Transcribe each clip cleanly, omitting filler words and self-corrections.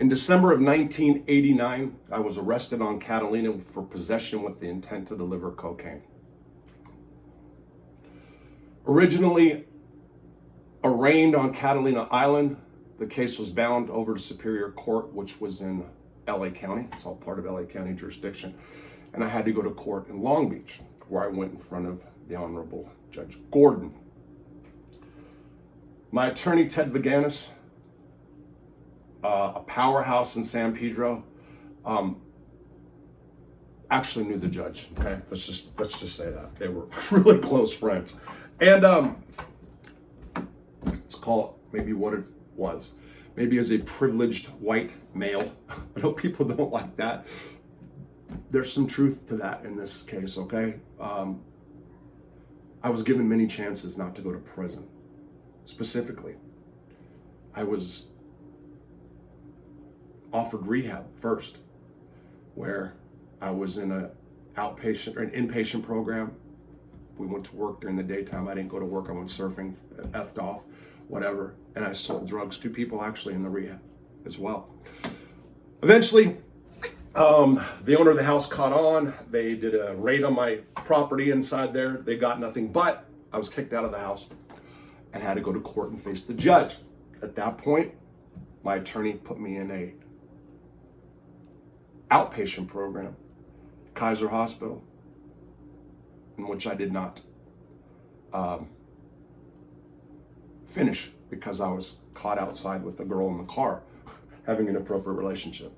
In December of 1989, I was arrested on Catalina for possession with the intent to deliver cocaine. Originally arraigned on Catalina Island, the case was bound over to Superior Court, which was in LA County. It's all part of LA County jurisdiction. And I had to go to court in Long Beach, where I went in front of the Honorable Judge Gordon. My attorney, Ted Viganis, a powerhouse in San Pedro, actually knew the judge. Okay, let's just say that they were really close friends, and let's call it maybe what it was. Maybe as a privileged white male, I know people don't like that. There's some truth to that in this case. Okay, I was given many chances not to go to prison. Specifically, I was offered rehab first, where I was in an outpatient or an inpatient program. We went to work during the daytime. I didn't go to work. I went surfing, effed off, whatever. And I sold drugs to people actually in the rehab as well. Eventually, the owner of the house caught on. They did a raid on my property inside there. They got nothing, but I was kicked out of the house and had to go to court and face the judge. At that point, my attorney put me in a outpatient program, Kaiser Hospital, in which I did not finish because I was caught outside with a girl in the car having an inappropriate relationship.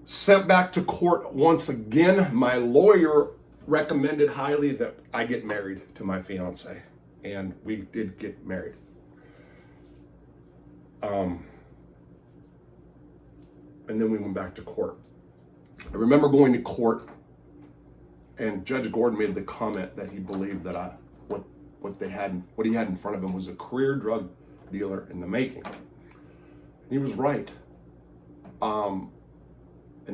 Sent back to court once again. My lawyer recommended highly that I get married to my fiance, and we did get married. And then we went back to court. I remember going to court, and Judge Gordon made the comment that he believed that what he had in front of him was a career drug dealer in the making. And he was right. And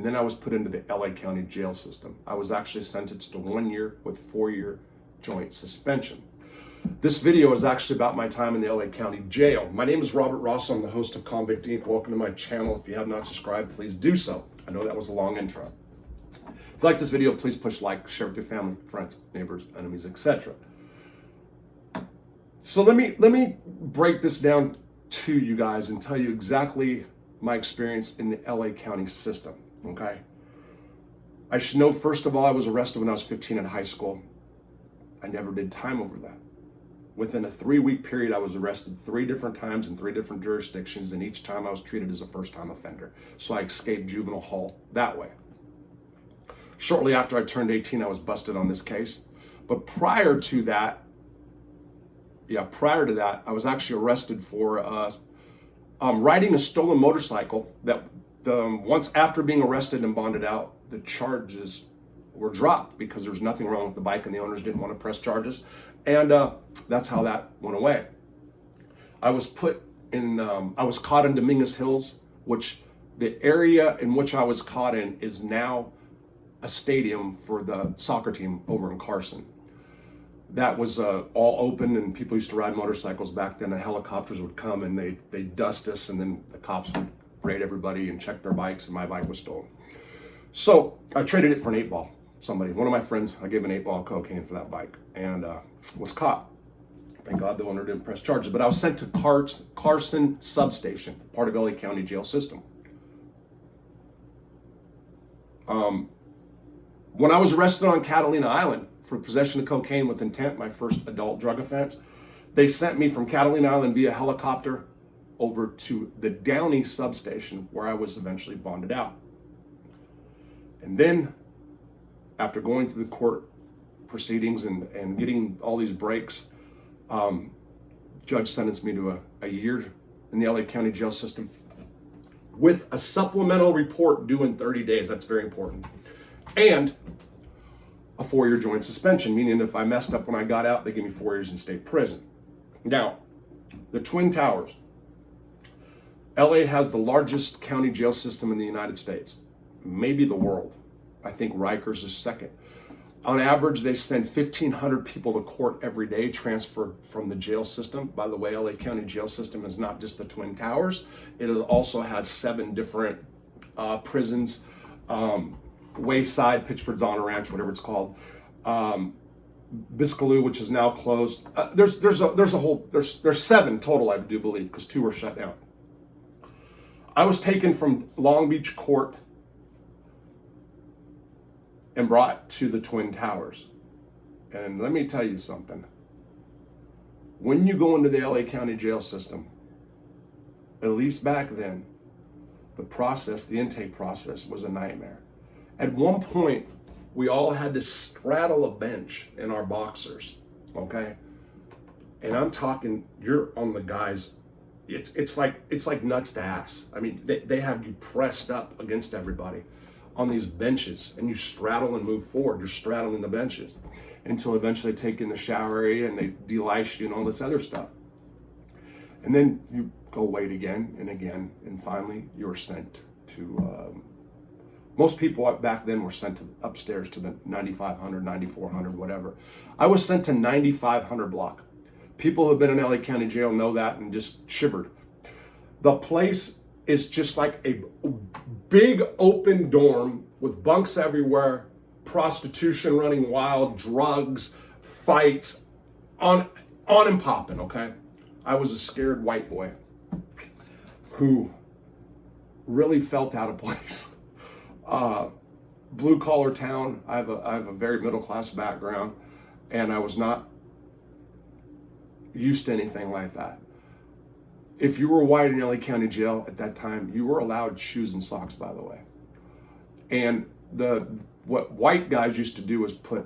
then I was put into the LA County jail system. I was actually sentenced to 1 year with 4-year joint suspension. This video is actually about my time in the LA County jail. My name is Robert Ross. I'm the host of Convict Inc. Welcome to my channel. If you have not subscribed, please do so. I know that was a long intro. If you like this video, please push like, share with your family, friends, neighbors, enemies, etc. So let me break this down to you guys and tell you exactly my experience in the LA County system. Okay. I should know, first of all, I was arrested when I was 15 in high school. I never did time over that. Within a 3-week period, I was arrested 3 different times in 3 different jurisdictions, and each time I was treated as a first-time offender. So I escaped juvenile hall that way. Shortly after I turned 18, I was busted on this case. But prior to that, I was actually arrested for riding a stolen motorcycle that once after being arrested and bonded out, the charges were dropped because there was nothing wrong with the bike and the owners didn't want to press charges. And that's how that went away. I was caught in Dominguez Hills, which the area in which I was caught in is now a stadium for the soccer team over in Carson. That was all open, and people used to ride motorcycles back then. The helicopters would come and they dust us, and then the cops would raid everybody and check their bikes, and my bike was stolen. So I traded it for an 8-ball. One of my friends, I gave an 8-ball of cocaine for that bike, and was caught. Thank God the owner didn't press charges, but I was sent to Carson Substation, part of LA County jail system. When I was arrested on Catalina Island for possession of cocaine with intent, my first adult drug offense, they sent me from Catalina Island via helicopter over to the Downey substation, where I was eventually bonded out. And then, after going through the court proceedings and getting all these breaks, judge sentenced me to a year in the LA County jail system with a supplemental report due in 30 days. That's very important. And a 4-year joint suspension, meaning if I messed up when I got out, they gave me 4 years in state prison. Now, the Twin Towers. LA has the largest county jail system in the United States, maybe the world. I think Rikers is second. On average, they send 1,500 people to court every day, transferred from the jail system. By the way, LA County jail system is not just the Twin Towers. It also has 7 different prisons. Wayside, Pittsford's Honor Ranch, whatever it's called. Biscaloo, which is now closed. There's 7 total, I do believe, because 2 were shut down. I was taken from Long Beach court and brought to the Twin Towers. And let me tell you something. When you go into the LA County jail system, at least back then, the intake process was a nightmare. At one point, we all had to straddle a bench in our boxers, okay? And I'm talking, you're on the guys, it's like nuts to ass. I mean, they have you pressed up against everybody on these benches, and you straddle and move forward. You're straddling the benches until eventually they take you in the shower area and they delice you and all this other stuff. And then you go wait again and again, and finally you're sent to, most people back then were sent upstairs to the 9,500, 9,400, whatever. I was sent to 9,500 block. People who have been in LA County jail know that and just shivered. The place is just like a big open dorm with bunks everywhere, prostitution running wild, drugs, fights, on and popping, okay? I was a scared white boy who really felt out of place. Blue collar town. I have a very middle class background, and I was not used to anything like that. If you were white in LA County jail at that time, you were allowed shoes and socks, by the way. And what white guys used to do is put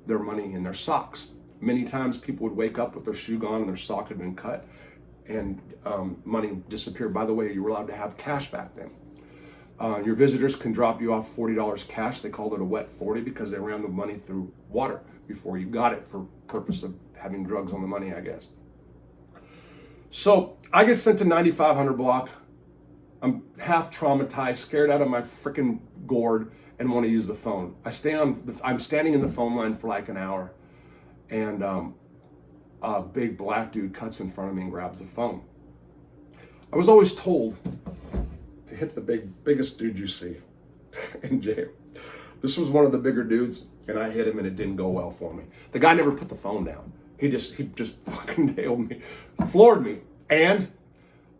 their money in their socks. Many times people would wake up with their shoe gone and their sock had been cut, and money disappeared. By the way, you were allowed to have cash back then. Your visitors can drop you off $40 cash. They called it a wet 40 because they ran the money through water before you got it, for purpose of having drugs on the money, I guess. So I get sent to 9,500 block. I'm half traumatized, scared out of my freaking gourd, and want to use the phone. I'm standing in the phone line for like an hour, and a big black dude cuts in front of me and grabs the phone. I was always told to hit the biggest dude you see in jail. This was one of the bigger dudes, and I hit him, and it didn't go well for me. The guy never put the phone down. He just fucking nailed me, floored me. And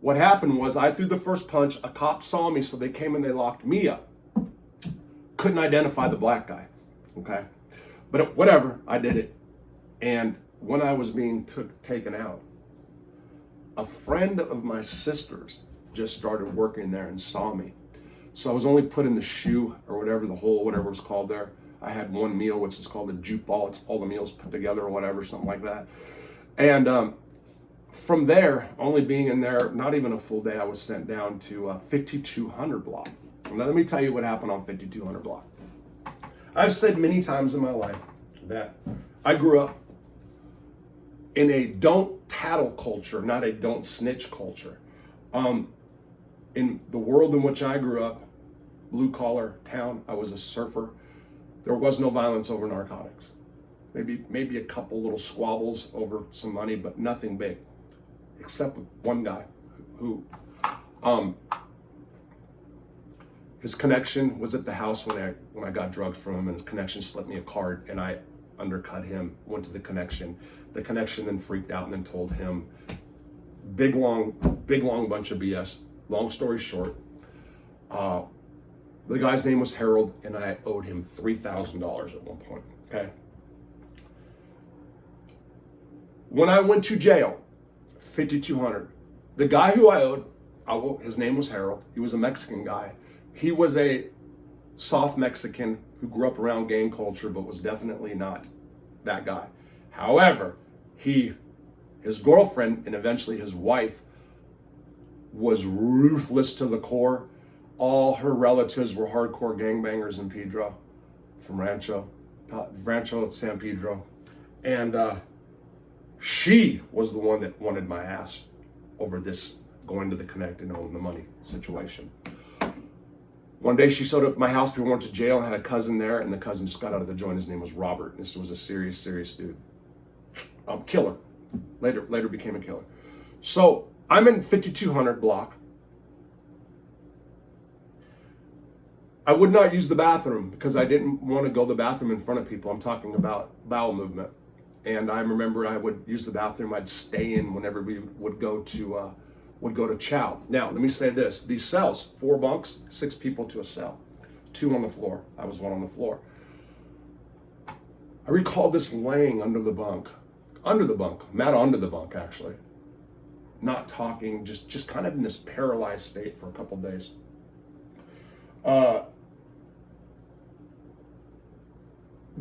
what happened was I threw the first punch. A cop saw me, so they came and they locked me up. Couldn't identify the black guy, okay? But whatever, I did it. And when I was being taken out, a friend of my sister's just started working there and saw me. So I was only put in the shoe or whatever, the hole, whatever it's called there. I had one meal, which is called a jute ball. It's all the meals put together or whatever, something like that. And from there, only being in there, not even a full day, I was sent down to 5,200 block. Now let me tell you what happened on 5,200 block. I've said many times in my life that I grew up in a don't tattle culture, not a don't snitch culture. In the world in which I grew up, blue collar town, I was a surfer. There was no violence over narcotics. Maybe a couple little squabbles over some money, but nothing big, except with one guy who his connection was at the house when I got drugs from him, and his connection slipped me a card, and I undercut him, went to the connection. The connection then freaked out and then told him big long bunch of BS. Long story short, the guy's name was Harold, and I owed him $3,000 at one point, okay? When I went to jail, 5,200, the guy who I owed, his name was Harold. He was a Mexican guy. He was a soft Mexican who grew up around gang culture, but was definitely not that guy. However, his girlfriend, and eventually his wife, was ruthless to the core. All her relatives were hardcore gangbangers in Pedro, from Rancho San Pedro. And she was the one that wanted my ass over this going to the Connect and owning the money situation. One day she showed up at my house. People went to jail and had a cousin there, and the cousin just got out of the joint. His name was Robert. This was a serious dude. Killer. Later became a killer. So I'm in 5200 block. I would not use the bathroom because I didn't want to go to the bathroom in front of people. I'm talking about bowel movement. And I remember I would use the bathroom. I'd stay in whenever we would go to chow. Now, let me say this. These cells, 4 bunks, 6 people to a cell. 2 on the floor. I was 1 on the floor. I recall this laying under the bunk, Matt under the bunk actually, not talking, just kind of in this paralyzed state for a couple days.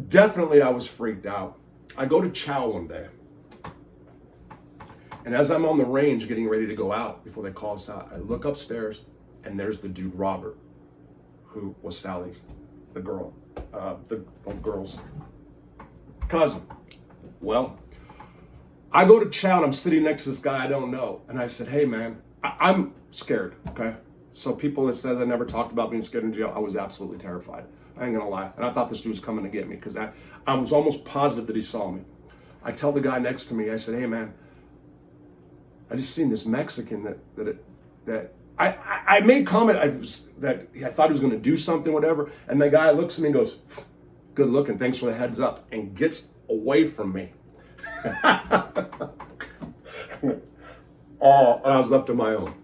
Definitely I was freaked out. I go to chow one day, and as I'm on the range getting ready to go out before they call us out, I look upstairs and there's the dude Robert, who was Sally's, the girl's cousin. Well, I go to chow and I'm sitting next to this guy I don't know, and I said, "Hey man, I'm scared." Okay, so people that said I never talked about being scared in jail, I was absolutely terrified. I ain't gonna lie, and I thought this dude was coming to get me because I was almost positive that he saw me. I tell the guy next to me, I said, "Hey man, I just seen this Mexican that I made comment that I thought he was gonna do something, whatever." And the guy looks at me and goes, "Good looking, thanks for the heads up," and gets away from me. And I was left to my own.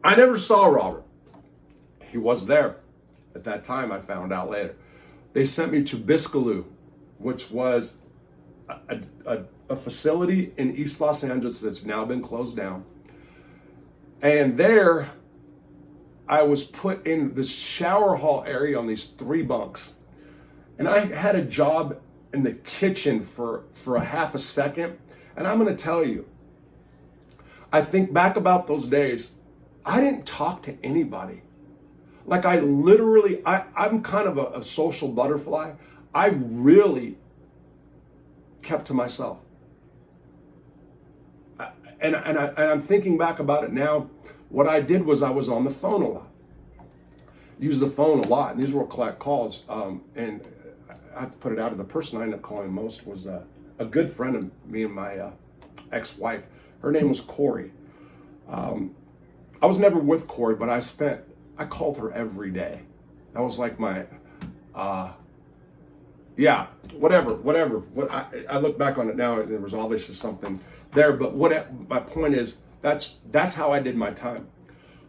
I never saw Robert. He was there. At that time, I found out later. They sent me to Biscaloo, which was a facility in East Los Angeles that's now been closed down. And there, I was put in this shower hall area on these 3 bunks. And I had a job in the kitchen for a half a second. And I'm going to tell you, I think back about those days, I didn't talk to anybody. Like I literally, I'm kind of a social butterfly. I really kept to myself. And I'm thinking back about it now. What I did was I was on the phone a lot. Used the phone a lot. And these were collect calls. And I have to put it out of the person I ended up calling most was a good friend of me and my ex-wife. Her name was Corey. I was never with Corey, but I called her every day. That was like my, whatever. I look back on it now, there was obviously something there, but my point is, that's how I did my time.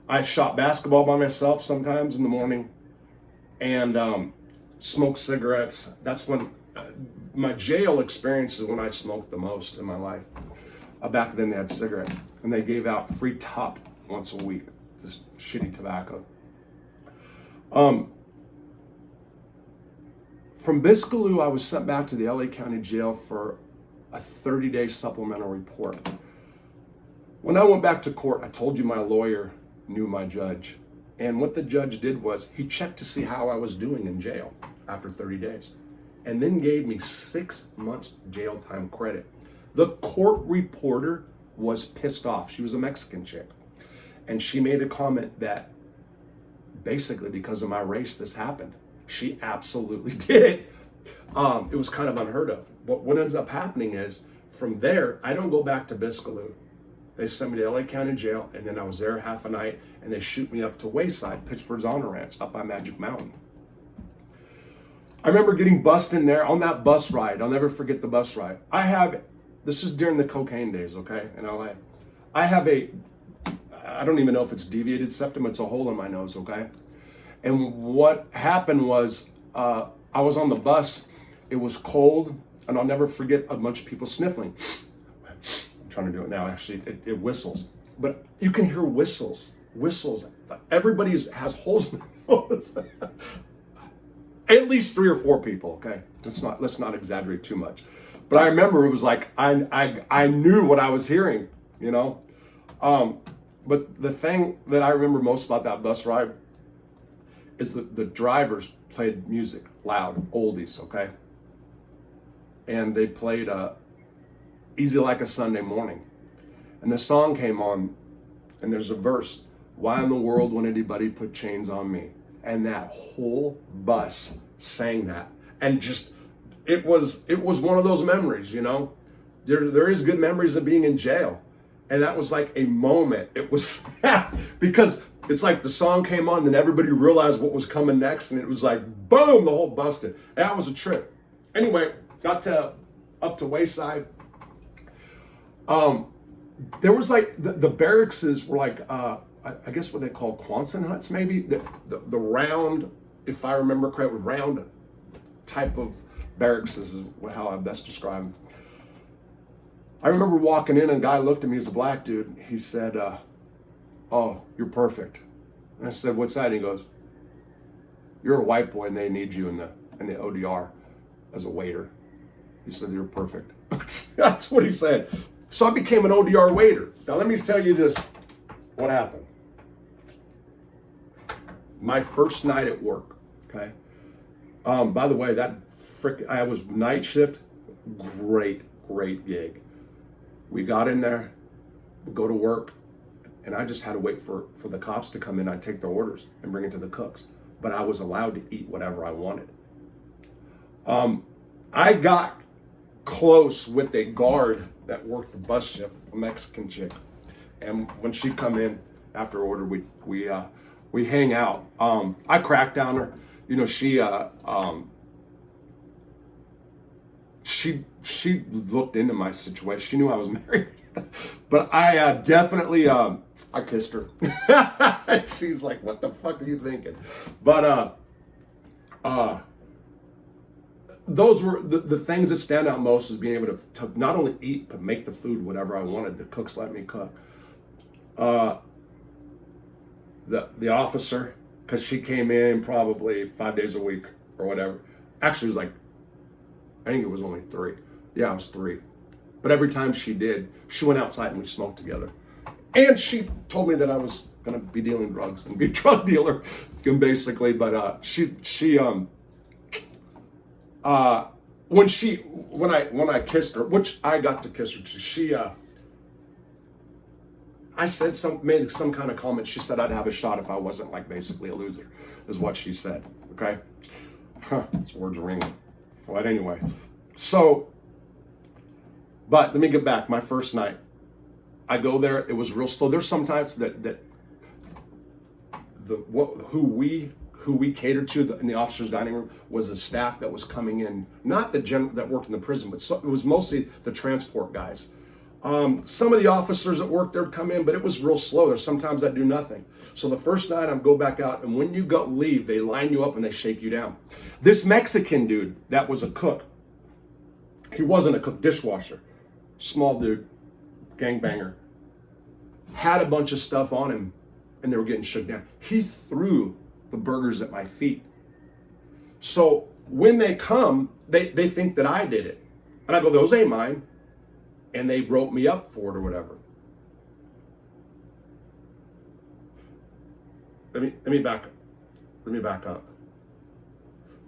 I shot basketball by myself sometimes in the morning and smoked cigarettes. That's when my jail experience is when I smoked the most in my life. Back then they had cigarettes and they gave out free top once a week, this shitty tobacco. From Biscaloo, I was sent back to the LA County Jail for a 30-day supplemental report. When I went back to court, I told you my lawyer knew my judge. And what the judge did was he checked to see how I was doing in jail after 30 days and then gave me 6 months jail time credit. The court reporter was pissed off. She was a Mexican chick. And she made a comment that basically because of my race, this happened. She absolutely did. It was kind of unheard of. But what ends up happening is from there, I don't go back to Biscaloo. They sent me to LA County Jail, and then I was there half a night, and they shoot me up to Wayside, Pittsford's Honor Ranch, up by Magic Mountain. I remember getting bussed in there on that bus ride. I'll never forget the bus ride. This is during the cocaine days, okay, in LA. I don't even know if it's deviated septum, it's a hole in my nose, okay? And what happened was, I was on the bus, it was cold, and I'll never forget a bunch of people sniffling. I'm trying to do it now, actually, it whistles. But you can hear whistles. Everybody has holes in their nose. At least 3 or 4 people, okay? Let's not exaggerate too much. But I remember it was like, I knew what I was hearing, you know? But the thing that I remember most about that bus ride is that the drivers played music, loud, oldies, okay? And they played Easy Like a Sunday Morning. And the song came on, and there's a verse, Why in the world would anybody put chains on me? And that whole bus sang that. And just, it was one of those memories, you know? There is good memories of being in jail. And that was like a moment. It was, because it's like the song came on and everybody realized what was coming next. And it was like, boom, the whole busted. That was a trip. Anyway, got up to Wayside. There was like, the barracks were like, I guess what they call Quonset huts, maybe? The round, if I remember correctly, round type of barracks is how I best describe them. I remember walking in and a guy looked at me, he's a black dude. He said, oh, you're perfect. And I said, what's that? He goes, you're a white boy and they need you in the ODR as a waiter. He said, you're perfect. That's what he said. So I became an ODR waiter. Now let me tell you this, what happened. My first night at work, okay? By the way, I was night shift, great gig. We got in there, we go to work, and I just had to wait for the cops to come in. I'd take their orders and bring it to the cooks. But I was allowed to eat whatever I wanted. I got close with a guard that worked the bus shift, a Mexican chick. And when she come in after order, we hang out. I cracked down her. You know, she looked into my situation. She knew I was married. But I definitely, I kissed her. She's like, what the fuck are you thinking? But those were the things that stand out most, is being able to not only eat, but make the food whatever I wanted. The cooks let me cook. The officer, because she came in probably 5 days a week or whatever. Actually, it was like, I think it was only 3. Yeah, it was 3. But every time she did, she went outside and we smoked together. And she told me that I was gonna be dealing drugs and be a drug dealer, basically. But when I kissed her, which I got to kiss her, I made some kind of comment. She said I'd have a shot if I wasn't like basically a loser, is what she said. Okay, it's words are ringing. But anyway, but let me get back. My first night, I go there. It was real slow. There's sometimes who we catered to in the officers' dining room was the staff that was coming in, not the that worked in the prison, but it was mostly the transport guys. Some of the officers that worked there would come in, but it was real slow. There's sometimes I do nothing. So the first night I go back out, and when you leave, they line you up and they shake you down. This Mexican dude that was a cook, he wasn't a cook, dishwasher, small dude, gangbanger, had a bunch of stuff on him, and they were getting shook down. He threw the burgers at my feet. So when they come, they think that I did it. And I go, those ain't mine. And they wrote me up for it or whatever. Let me back up.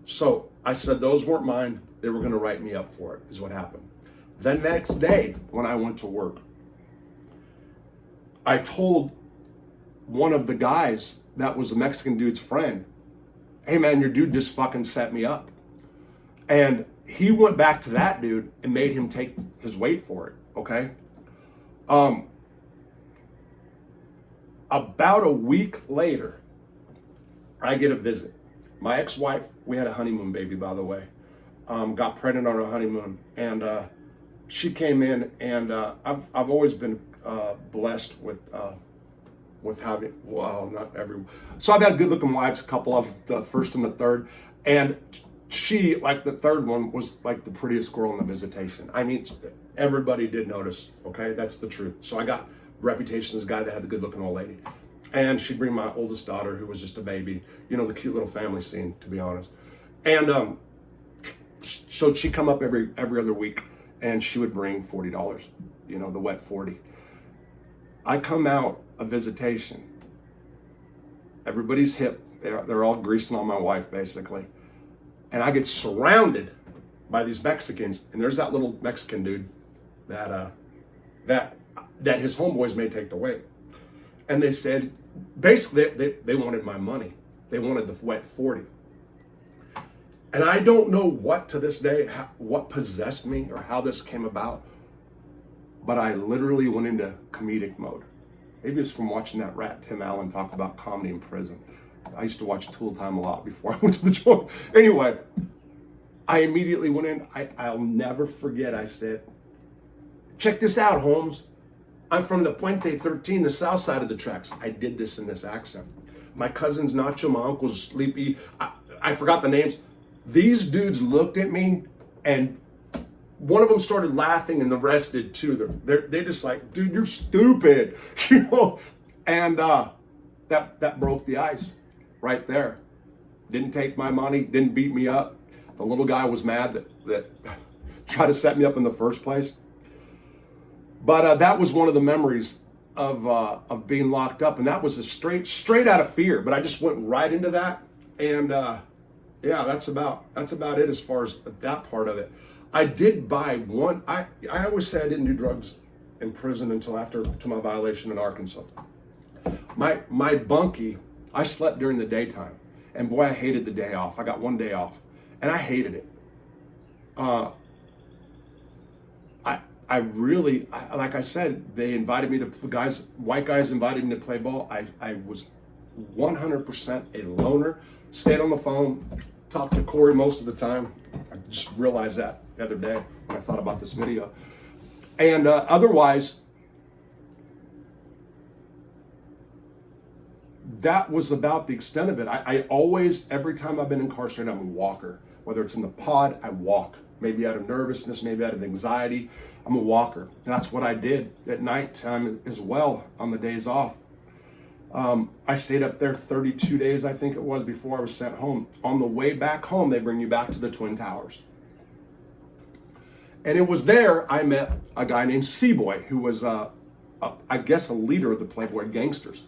So I said those weren't mine. They were going to write me up for it, is what happened. The next day, when I went to work, I told one of the guys that was the Mexican dude's friend, hey man, your dude just fucking set me up. And he went back to that dude and made him take his weight for it, okay? About a week later, I get a visit. My ex-wife, we had a honeymoon baby, by the way, got pregnant on our honeymoon, and she came in, and I've always been blessed with having, well, not everyone. So I've had good-looking wives, a couple of the first and the third, and she, like the third one, was like the prettiest girl in the visitation. I mean, everybody did notice, okay? That's the truth. So I got reputation as a guy that had the good-looking old lady. And she'd bring my oldest daughter, who was just a baby, you know, the cute little family scene, to be honest. And so she'd come up every other week, and she would bring $40, you know, the wet 40. I come out a visitation. Everybody's hip. They're all greasing on my wife, basically. And I get surrounded by these Mexicans, and there's that little Mexican dude that his homeboys may take the weight. And they said, basically, they wanted my money. They wanted the wet 40. And I don't know what to this day, what possessed me or how this came about, but I literally went into comedic mode. Maybe it's from watching that rat Tim Allen talk about comedy in prison. I used to watch Tool Time a lot before I went to the joint. Anyway, I immediately went in. I'll never forget, I said, check this out, Holmes. I'm from the Puente 13, the south side of the tracks. I did this in this accent. My cousin's Nacho, my uncle's Sleepy. I forgot the names. These dudes looked at me, and one of them started laughing, and the rest did too. They're just like, dude, you're stupid, you know. And that broke the ice right there. Didn't take my money, didn't beat me up. The little guy was mad that tried to set me up in the first place. But that was one of the memories of being locked up, and that was a straight out of fear. But I just went right into that, and yeah, that's about it as far as that part of it. I did buy one. I always say I didn't do drugs in prison until after to my violation in Arkansas. My bunkie, I slept during the daytime, and boy, I hated the day off. I got one day off, and I hated it. I really, like I said, they invited me to, white guys invited me to play ball. I was 100% a loner. Stayed on the phone, talked to Corey most of the time. I just realized that the other day when I thought about this video. And otherwise, that was about the extent of it. I always, every time I've been incarcerated, I'm a walker. Whether it's in the pod, I walk. Maybe out of nervousness, maybe out of anxiety, I'm a walker. And that's what I did at nighttime as well on the days off. I stayed up there 32 days, I think it was, before I was sent home. On the way back home, they bring you back to the Twin Towers. And it was there I met a guy named C-Boy, who was, I guess, a leader of the Playboy Gangsters.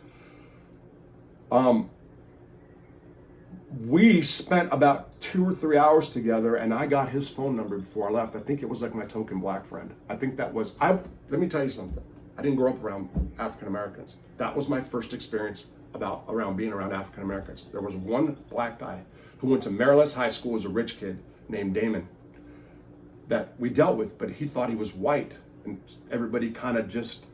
We spent about 2 or 3 hours together, and I got his phone number before I left. I think it was like my token black friend. I think that was, let me tell you something. I didn't grow up around African Americans. That was my first experience around being around African Americans. There was one black guy who went to Maryland High School, was a rich kid named Damon, that we dealt with, but he thought he was white, and everybody kind of just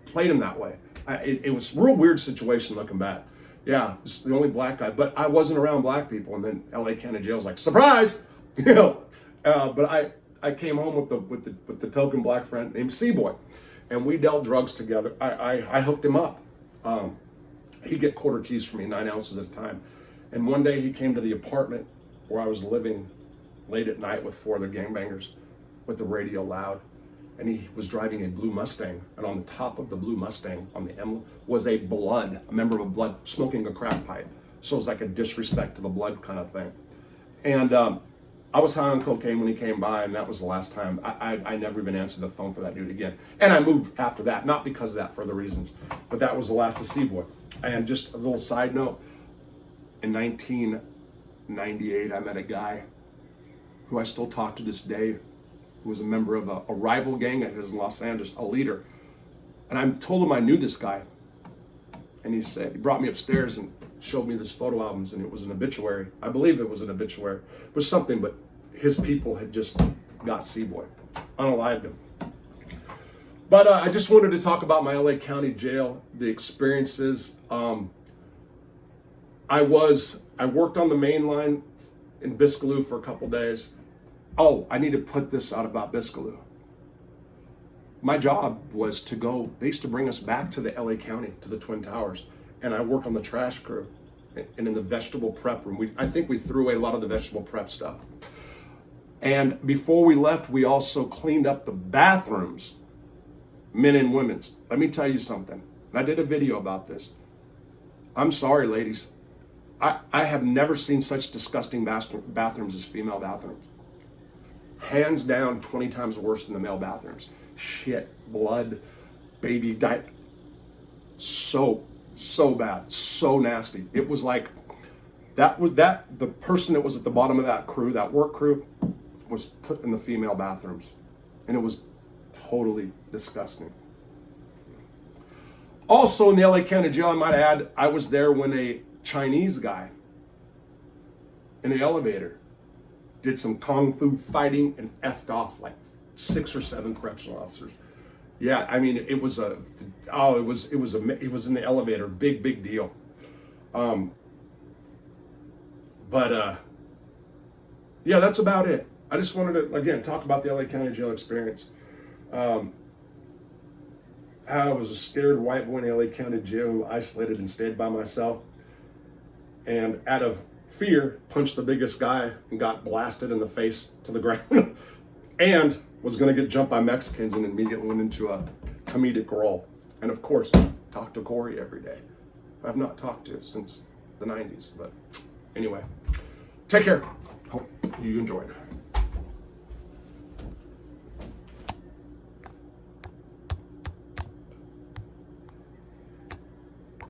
played him that way. It was a real weird situation looking back. Yeah, it's the only black guy, but I wasn't around black people, and then LA County Jail was like, surprise, you know. But I came home with the token black friend named C-Boy, and we dealt drugs together. I hooked him up. He'd get quarter keys from me, 9 ounces at a time. And one day he came to the apartment where I was living late at night with 4 other gangbangers with the radio loud. And he was driving a blue Mustang, and on the top of the blue Mustang, on the emblem, was a member of a blood, smoking a crack pipe. So it was like a disrespect to the blood kind of thing. And I was high on cocaine when he came by, and that was the last time. I never even answered the phone for that dude again. And I moved after that, not because of that, for other reasons. But that was the last of C-Boy. And just a little side note, in 1998, I met a guy who I still talk to this day, who was a member of a rival gang that is in Los Angeles, a leader. And I told him I knew this guy. And he brought me upstairs and showed me this photo albums, and it was an obituary. I believe it was an obituary. It was something, but his people had just got C-Boy, unalived him. But I just wanted to talk about my LA County Jail, the experiences. I worked on the main line in Biscaloo for a couple days. Oh, I need to put this out about Biscaloo. My job was to go, they used to bring us back to the LA County, to the Twin Towers, and I worked on the trash crew and in the vegetable prep room. I think we threw away a lot of the vegetable prep stuff. And before we left, we also cleaned up the bathrooms, men and women's. Let me tell you something. And I did a video about this. I'm sorry, ladies. I have never seen such disgusting bathrooms as female bathrooms. Hands down, 20 times worse than the male bathrooms. Shit, blood, baby diet. So bad, so nasty. It was like, the person that was at the bottom of that crew, that work crew, was put in the female bathrooms. And it was totally disgusting. Also in the LA County Jail, I might add, I was there when a Chinese guy in an elevator did some kung fu fighting and effed off like 6 or 7 correctional officers. Yeah, I mean, it was in the elevator, big deal. Yeah, that's about it. I just wanted to, again, talk about the LA County Jail experience. I was a scared white boy in the LA County Jail who isolated and stayed by myself. And out of fear, punched the biggest guy and got blasted in the face to the ground. And was going to get jumped by Mexicans and immediately went into a comedic role. And of course, talk to Corey every day. I've not talked to since the 90s. But anyway, take care. Hope you enjoyed.